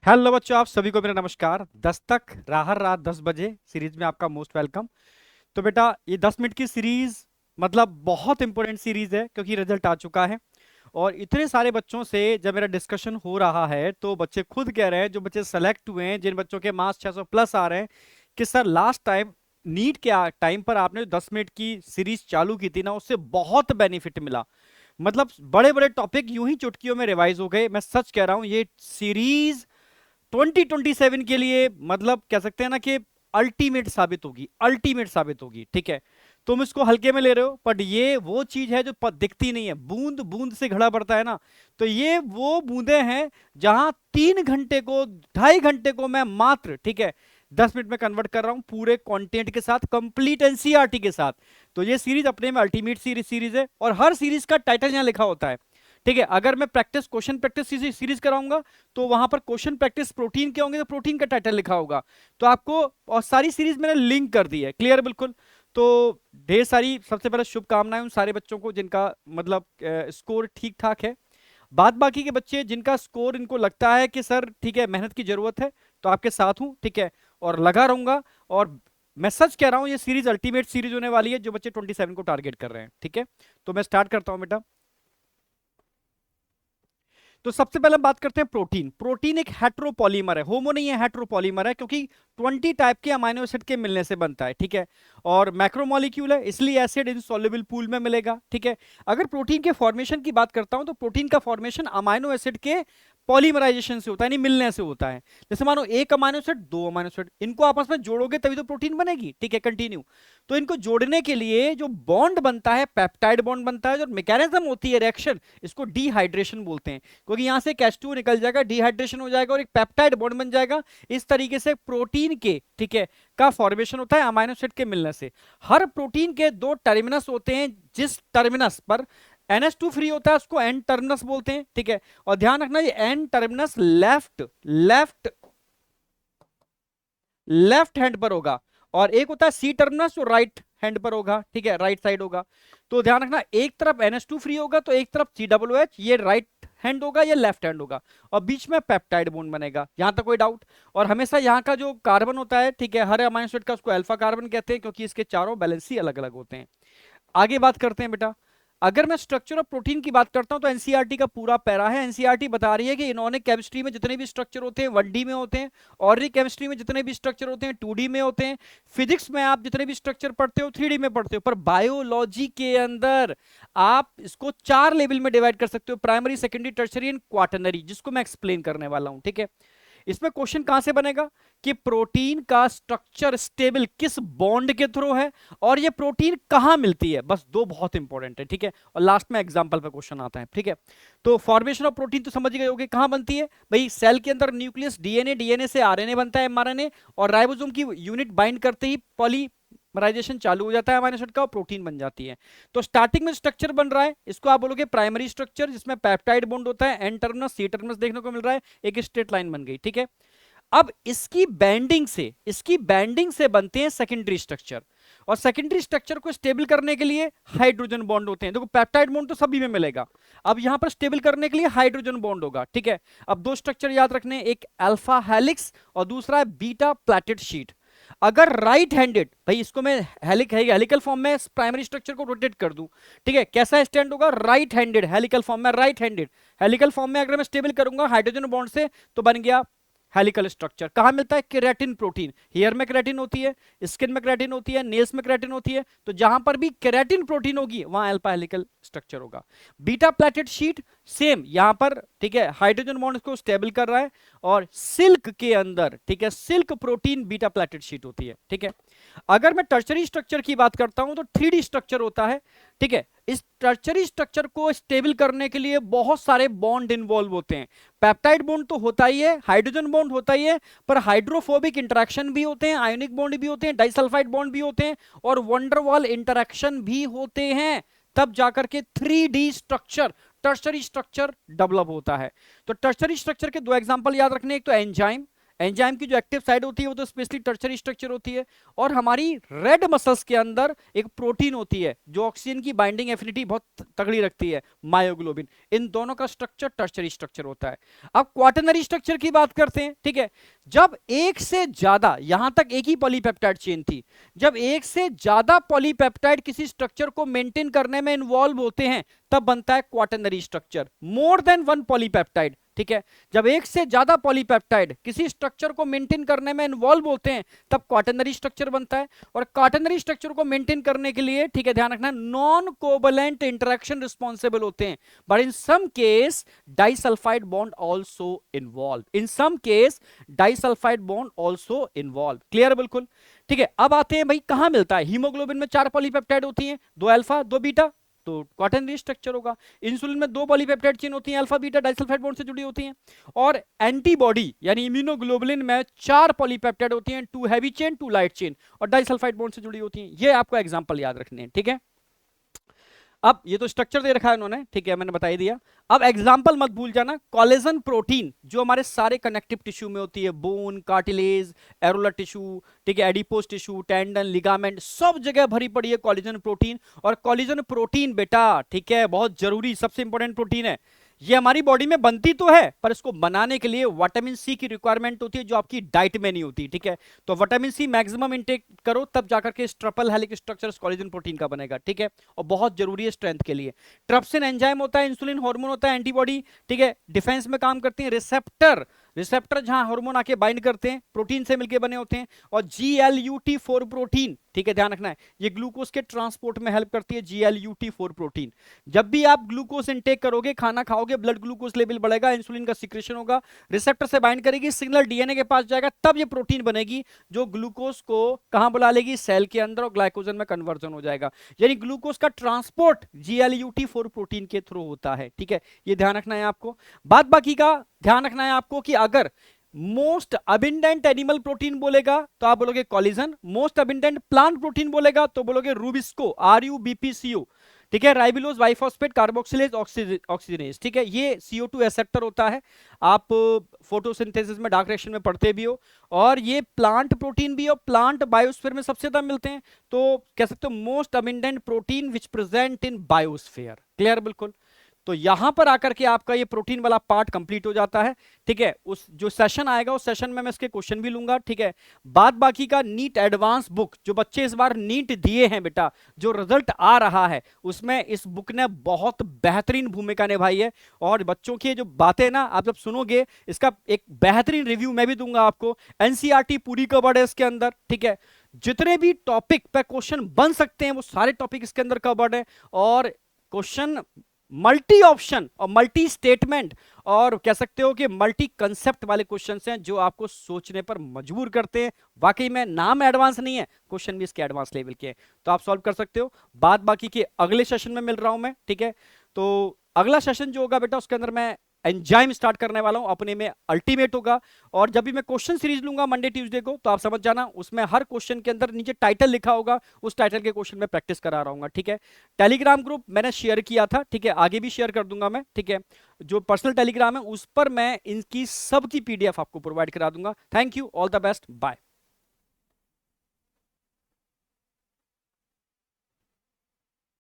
Hello बच्चों, आप सभी को मेरा नमस्कार। 10 तक राहर रात 10 बजे सीरीज में आपका मोस्ट वेलकम। तो बेटा, ये 10 मिनट की सीरीज मतलब बहुत इंपॉर्टेंट सीरीज है क्योंकि रिजल्ट आ चुका है। और इतने सारे बच्चों से जब मेरा डिस्कशन हो रहा है तो बच्चे खुद कह रहे हैं, जो बच्चे सेलेक्ट हुए हैं, जिन बच्चों के मार्क्स 600 प्लस आ रहे हैं, कि सर लास्ट टाइम नीट के टाइम पर आपने जो 10 मिनट की सीरीज चालू की थी ना, उससे बहुत बेनिफिट मिला। मतलब बड़े बड़े टॉपिक यूं ही चुटकियों में रिवाइज हो गए। मैं सच कह रहा हूं, ये सीरीज 2027 के लिए मतलब कह सकते हैं ना कि अल्टीमेट साबित होगी, अल्टीमेट साबित होगी। ठीक है, तुम इसको हल्के में ले रहे हो, बट ये वो चीज है जो दिखती नहीं है। बूंद बूंद से घड़ा बढ़ता है ना, तो ये वो बूंदे हैं जहां 3 घंटे को, 2.5 घंटे को मैं मात्र, ठीक है, 10 मिनट में कन्वर्ट कर रहा हूं पूरे कंटेंट के साथ, कंप्लीट एनसीईआरटी के साथ। तो ये सीरीज अपने में अल्टीमेट सीरीज है, और हर सीरीज का टाइटल यहां लिखा होता है। ठीक है, अगर मैं प्रैक्टिस क्वेश्चन प्रैक्टिस सीरीज कराऊंगा तो वहां पर क्वेश्चन प्रैक्टिस प्रोटीन के होंगे, तो प्रोटीन का टाइटल लिखा होगा। तो आपको, और सारी सीरीज मैंने लिंक कर दी है, क्लियर बिल्कुल। तो ढेर सारी सबसे पहले शुभकामनाएं उन सारे बच्चों को जिनका मतलब स्कोर ठीक ठाक है। बाद बाकी के बच्चे जिनका स्कोर इनको लगता है कि सर ठीक है, मेहनत की जरूरत है, तो आपके साथ हूं, ठीक है, और लगा रहूंगा। और मैं सच कह रहा हूं, ये सीरीज अल्टीमेट सीरीज होने वाली है जो बच्चे 27 को टारगेट कर रहे हैं। ठीक है, तो मैं स्टार्ट करता हूं बेटा। तो सबसे पहले हम बात करते हैं प्रोटीन। प्रोटीन एक हेट्रोपॉलीमर है, होमो नहीं है, हेट्रोपॉलीमर है, क्योंकि 20 टाइप के अमाइनो एसिड के मिलने से बनता है। ठीक है, और मैक्रोमोलिक्यूल है, इसलिए एसिड इनसॉल्युबल पूल में मिलेगा। ठीक है, अगर प्रोटीन के फॉर्मेशन की बात करता हूं तो प्रोटीन का फॉर्मेशन अमाइनो एसिड के पॉलीमराइजेशन से होता है, यानी मिलने से होता है। जैसे मानो एक अमाइनो एसिड, दो अमाइनो एसिड, इनको आपस में जोड़ोगे तभी तो प्रोटीन बनेगी। ठीक है, कंटिन्यू। तो इनको जोड़ने के लिए जो बॉन्ड बनता है, पेप्टाइड बॉन्ड बनता है, जो मैकेनिज्म होती है रिएक्शन, इसको डिहाइड्रेशन बोलते हैं। क्योंकि यहां से H2 निकल जाएगा, डिहाइड्रेशन हो जाएगा और एक पेप्टाइड बॉन्ड बन जाएगा। इस तरीके से प्रोटीन के, ठीक है, का फॉर्मेशन होता है अमाइनो एसिड के मिलने से। हर प्रोटीन के दो टर्मिनस होते हैं, जिस टर्मिनस पर NH2 फ्री होता है उसको एन टर्मिनस बोलते हैं। ठीक है, और ध्यान रखना, ये N terminus left left left hand पर होगा, और एक होता है सी टर्मिनस जो राइट हैंड पर होगा। ठीक है, राइट साइड होगा। तो ध्यान रखना, एक तरफ NH2 फ्री होगा तो एक तरफ COOH, ये राइट हैंड होगा, ये लेफ्ट हैंड होगा, और बीच में पेप्टाइड बॉन्ड बनेगा। यहां तक कोई डाउट? और हमेशा यहाँ का जो कार्बन होता है, ठीक है, हर अमाइनो एसिड का, उसको अल्फा कार्बन कहते हैं, क्योंकि इसके चारों बैलेंस ही अलग अलग होते हैं। आगे बात करते हैं बेटा। अगर मैं स्ट्रक्चर ऑफ प्रोटीन की बात करता हूं तो एनसीईआरटी का पूरा पैरा है। एनसीईआरटी बता रही है कि इन्होंने केमिस्ट्री में जितने भी स्ट्रक्चर होते हैं 1D में होते हैं, ऑर्गेनिक केमिस्ट्री में जितने भी स्ट्रक्चर होते हैं 2D में होते हैं, फिजिक्स में आप जितने भी स्ट्रक्चर पढ़ते हो 3D में पढ़ते हो, पर बायोलॉजी के अंदर आप इसको 4 लेवल में डिवाइड कर सकते हो, primary, secondary, tertiary and quaternary, जिसको मैं एक्सप्लेन करने वाला हूं। ठीक है, इसमें क्वेश्चन कहां से बनेगा कि प्रोटीन का स्ट्रक्चर स्टेबल किस बॉन्ड के थ्रू है, और ये प्रोटीन कहां मिलती है। बस दो बहुत इंपॉर्टेंट है। ठीक है, और लास्ट में एग्जांपल पे क्वेश्चन आता है। ठीक है, तो फॉर्मेशन ऑफ प्रोटीन तो समझ गए होगे कहां बनती है भाई। सेल के अंदर न्यूक्लियस, डीएनए, डीएनए से आरएनए बनता है, एमआरएनए, और राइबोसोम की यूनिट बाइंड करते ही पॉलीमराइजेशन चालू हो जाता है अमीनो एसिड का, और प्रोटीन बन जाती है। तो स्टार्टिंग में स्ट्रक्चर बन रहा है, इसको आप बोलोगे प्राइमरी स्ट्रक्चर, जिसमें पेप्टाइड बॉन्ड होता है, एन टर्मिनस, सी टर्मिनस देखने को मिल रहा है, एक स्ट्रेट लाइन बन गई। ठीक है, अब इसकी बैंडिंग से बनते हैं सेकेंडरी स्ट्रक्चर, और सेकेंडरी स्ट्रक्चर को स्टेबल करने के लिए हाइड्रोजन बॉन्ड होते हैं। देखो, पेप्टाइड बॉन्ड तो सभी में मिलेगा, अब यहां पर स्टेबल करने के लिए हाइड्रोजन बॉन्ड होगा। ठीक है, अब दो स्ट्रक्चर याद रखने, एक अल्फा हेलिक्स और दूसरा है बीटा प्लेटेड शीट। अगर राइट हैंडेड, भाई इसको मैं हेलिकल फॉर्म में प्राइमरी स्ट्रक्चर को रोटेट कर दूं, ठीक है, कैसा स्टैंड होगा, राइट हैंडेड, हेलिकल फॉर्म में, राइट हैंडेड हेलिकल फॉर्म में अगर मैं स्टेबल करूंगा हाइड्रोजन बॉन्ड से, तो बन गया हेलिकल स्ट्रक्चर। कहां मिलता है, केराटिन प्रोटीन, हेयर में केराटिन होती है, स्किन में केराटिन होती है, नेल्स में केराटिन होती है, तो जहां पर भी केराटिन प्रोटीन होगी वहां अल्फा हेलिकल स्ट्रक्चर होगा। बीटा प्लेटेड शीट सेम यहां पर, ठीक है, हाइड्रोजन बॉन्ड को स्टेबल कर रहा है, और सिल्क के अंदर, ठीक है, silk protein beta pleated sheet होती है। ठीक है, अगर मैं टर्शरी स्ट्रक्चर की बात करता हूं तो 3D स्ट्रक्चर होता है। ठीक है, इस टर्शरी स्ट्रक्चर को स्टेबल करने के लिए बहुत सारे बॉन्ड इन्वॉल्व होते हैं। पेप्टाइड बॉन्ड तो होता ही है, हाइड्रोजन बॉन्ड होता ही है, पर हाइड्रोफोबिक इंटरेक्शन भी होते हैं, आयोनिक बॉन्ड भी होते हैं, डाइसल्फाइड बॉन्ड भी होते हैं, और वंडरवॉल इंटरेक्शन भी होते हैं। तब जाकर के 3D structure, tertiary structure develop होता है। तो टर्शरी स्ट्रक्चर के दो एग्जांपल याद रखने, एक तो एंजाइम, एंजाइम की जो एक्टिव साइड होती है वो तो स्पेशली टर्शरी स्ट्रक्चर होती है, और हमारी रेड मसल्स के अंदर एक प्रोटीन होती है जो ऑक्सीजन की बाइंडिंग एफिनिटी बहुत तगड़ी रखती है, मायोग्लोबिन। इन दोनों का स्ट्रक्चर टर्शरी स्ट्रक्चर होता है। अब क्वाटरनरी स्ट्रक्चर की बात करते हैं, ठीक है। जब एक से ज्यादा, यहां तक एक ही पॉलीपेप्टाइड चेन थी, जब एक से ज्यादा पॉलीपेप्टाइड किसी स्ट्रक्चर को मेंटेन करने में इन्वॉल्व होते हैं तब बनता है quaternary structure. More than one polypeptide, ठीक है, जब एक से ज्यादा पॉलीपेप्टाइड किसी स्ट्रक्चर को मेंटेन करने में इन्वॉल्व होते हैं तब क्वाटरनरी स्ट्रक्चर बनता है। और क्वाटरनरी स्ट्रक्चर को मेंटेन करने के लिए, ठीक है, ध्यान रखना, नॉन कोवलेंट इंटरेक्शन रिस्पॉन्सिबल होते हैं, but in some case disulphide bond also involve, in some case disulphide bond also involve. Clear बिल्कुल, ठीक है। अब आते हैं भाई कहां मिलता है, हीमोग्लोबिन में 4 पॉलीपेप्टाइड होती हैं, 2 अल्फा 2 बीटा, तो क्वाटरनरी स्ट्रक्चर होगा। इंसुलिन में 2 पॉलीपेप्टाइड चेन होती हैं, अल्फा बीटा डाइसल्फाइड बॉन्ड से जुड़ी होती हैं। और एंटीबॉडी यानी इम्यूनोग्लोबुलिन में 4 पॉलीपेप्टाइड होती हैं, 2 हैवी चेन 2 लाइट चेन, और डाइसल्फाइड बॉन्ड से जुड़ी होती हैं। ये आपको एग्जांपल याद रखने हैं, ठीक है। अब ये तो स्ट्रक्चर दे रखा है उन्होंने, ठीक है, मैंने बता ही दिया। अब एग्जांपल मत भूल जाना, कोलेजन प्रोटीन जो हमारे सारे कनेक्टिव टिश्यू में होती है, बोन, कार्टिलेज, एरोला टिश्यू, ठीक है, एडिपोज टिश्यू, टेंडन, लिगामेंट, सब जगह भरी पड़ी है कोलेजन प्रोटीन। और कोलेजन प्रोटीन बेटा, ठीक है, बहुत जरूरी, सबसे इंपॉर्टेंट प्रोटीन है। ये हमारी बॉडी में बनती तो है, पर इसको बनाने के लिए विटामिन सी की रिक्वायरमेंट होती है जो आपकी डाइट में नहीं होती, ठीक है। तो विटामिन सी मैक्सिमम इंटेक करो तब जाकर के triple helix structure collagen protein का बनेगा, ठीक है, और बहुत जरूरी है स्ट्रेंथ के लिए। ट्रिप्सिन एंजाइम होता है, इंसुलिन हार्मोन होता है, एंटीबॉडी, ठीक है, डिफेंस में काम करती है। रिसेप्टर, रिसेप्टर जहां हार्मोन आके बाइंड करते हैं, प्रोटीन से मिलकर बने होते हैं। और GLUT4 प्रोटीन, ठीक है, ध्यान रखना है, ये ग्लूकोज के ट्रांसपोर्ट में हेल्प करती है, GLUT4 प्रोटीन। जब भी आप ग्लूकोज इनटेक करोगे, खाना खाओगे, ब्लड ग्लूकोज लेवल बढ़ेगा, इंसुलिन का सिक्रेशन होगा, रिसेप्टर से बाइंड करेगी, सिग्नल डीएनए के पास जाएगा, तब ये प्रोटीन बनेगी जो ग्लूकोज को कहां बुला लेगी, सेल के अंदर, और ग्लाइकोजन में कन्वर्जन हो जाएगा। यानी ग्लूकोज का ट्रांसपोर्ट GLUT4 प्रोटीन के थ्रू होता है, ठीक है, ये ध्यान रखना है आपको। बाद बाकी का ध्यान रखना है आपको कि अगर मोस्ट अबिंडेंट एनिमल प्रोटीन बोलेगा तो आप बोलोगे कोलेजन, मोस्ट अबिंडेंट प्लांट प्रोटीन बोलेगा तो बोलोगे रूबिस्को, RUBPCO, ठीक है, राइबोलोज बाइफॉस्फेट कार्बोक्सिलेज ऑक्सीजनेज, ठीक है, ये CO2 एक्सेप्टर होता है। आप फोटोसिंथेसिस में डार्क रिएक्शन में पढ़ते भी हो। और ये प्लांट प्रोटीन भी, और प्लांट बायोस्फीयर में सबसे ज्यादा मिलते हैं, तो कह सकते हो most abundant protein which present in biosphere. Clear बिल्कुल। तो यहां पर आकर के आपका ये प्रोटीन वाला पार्ट कंप्लीट हो जाता है, ठीक है। उस जो सेशन आएगा उस सेशन में मैं इसके क्वेश्चन भी लूंगा, ठीक है। बाद बाकी का नीट एडवांस बुक जो बच्चे इस बार नीट दिए हैं बेटा, जो रिजल्ट आ रहा है उसमें इस बुक ने बहुत बेहतरीन भूमिका निभाई है। और बच्चों की जो बातें ना आप जब सुनोगे, इसका एक बेहतरीन रिव्यू मैं भी दूंगा आपको। NCERT पूरी कवर्ड है इसके अंदर, ठीक है, जितने भी टॉपिक पे क्वेश्चन बन सकते हैं वो सारे टॉपिक इसके अंदर कवर्ड है। और क्वेश्चन मल्टी ऑप्शन और मल्टी स्टेटमेंट और कह सकते हो कि मल्टी कंसेप्ट वाले क्वेश्चंस हैं जो आपको सोचने पर मजबूर करते हैं। वाकई में नाम एडवांस नहीं है, क्वेश्चन भी इसके एडवांस लेवल के हैं, तो आप सॉल्व कर सकते हो। बाद बाकी के अगले सेशन में मिल रहा हूं मैं, ठीक है। तो अगला सेशन जो होगा बेटा उसके अंदर मैं एंजाइम स्टार्ट करने वाला हूं, अपने में अल्टीमेट होगा। और जब भी मैं क्वेश्चन सीरीज लूंगा मंडे ट्यूसडे को, तो आप समझ जाना उसमें हर क्वेश्चन के अंदर नीचे टाइटल लिखा होगा, उस टाइटल के क्वेश्चन में प्रैक्टिस करा रहा हूं, ठीक है। टेलीग्राम ग्रुप मैंने शेयर किया था, ठीक है, आगे भी शेयर कर दूंगा मैं, ठीक है। जो पर्सनल टेलीग्राम है उस पर मैं इनकी सबकी PDF आपको प्रोवाइड करा दूंगा। Thank you, all the best, bye.